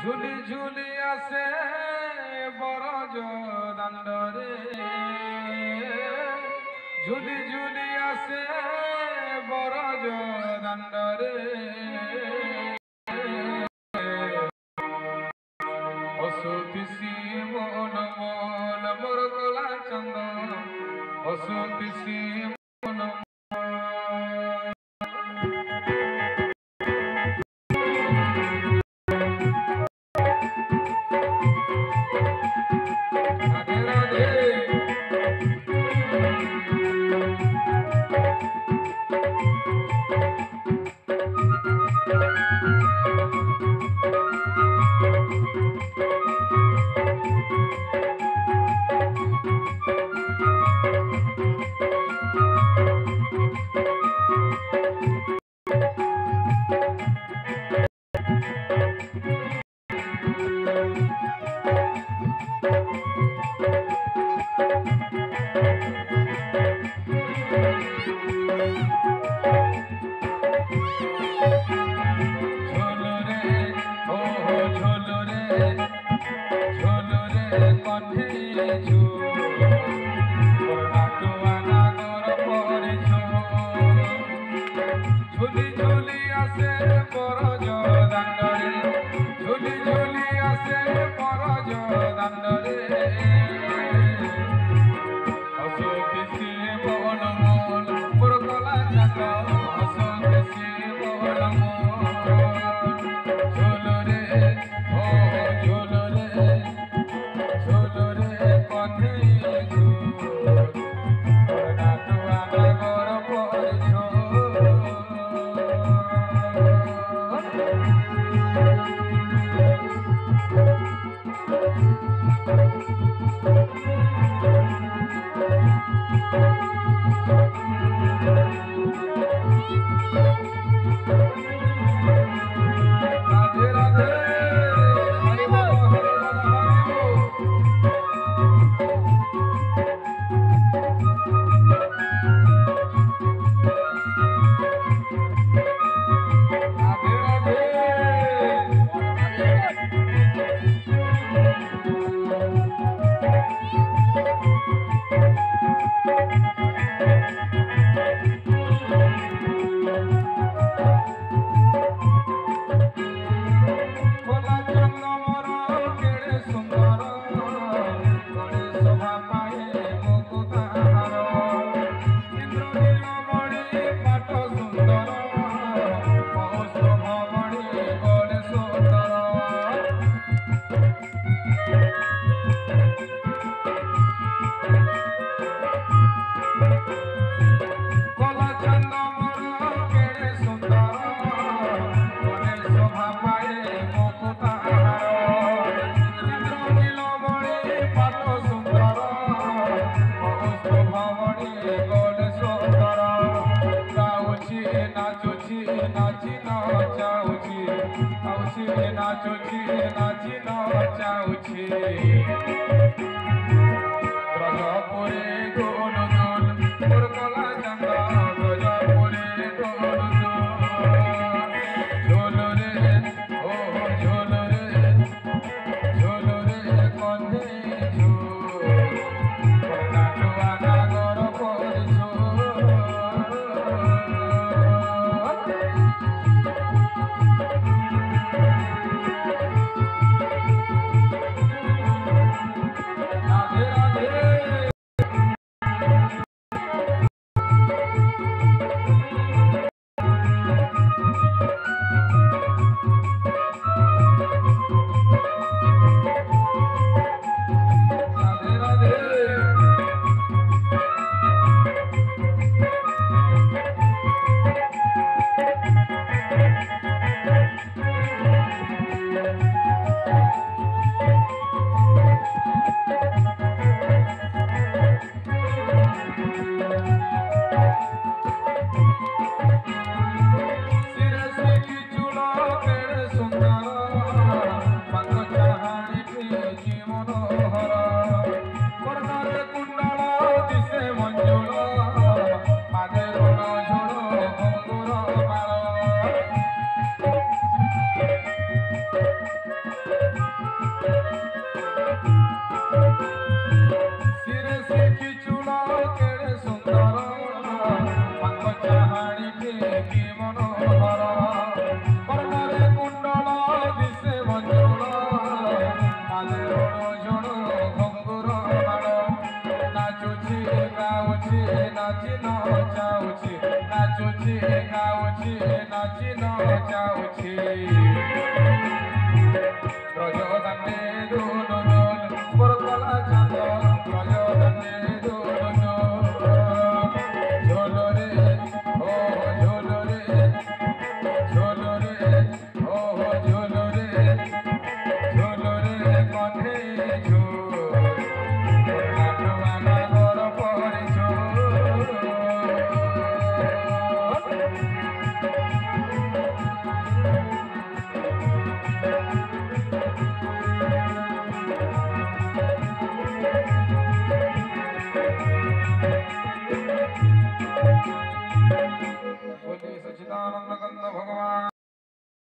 ঝুলি ঝুলি আসে বরজ দাণ্ডরে ঝুলি ঝুলি আসে বরজ দাণ্ডরে অসুতিসি মন মন মোর কলা চন্দন অসুতিসি মন ঝুলি ঝুলি আসে বরজ দাণ্ডরে ঝুলি ঝুলি আসে বরজ দাণ্ডরে অসুতিসি মন মন মোর কলা চন্দন অসুতিসি মন মন ঝুলরে ও ঝুলরে ঝুলরে কঠে ঝুল नाचुची नाची नाचाउची ब्रजपुरे गोल गोल मोर कला चंदा ब्रजपुरे गोल गोल झोल रे ओ झोल रे कन्हे झोल नाटुआ नागर पर झोल बोलिए सच्चिदानंद कंद भगवान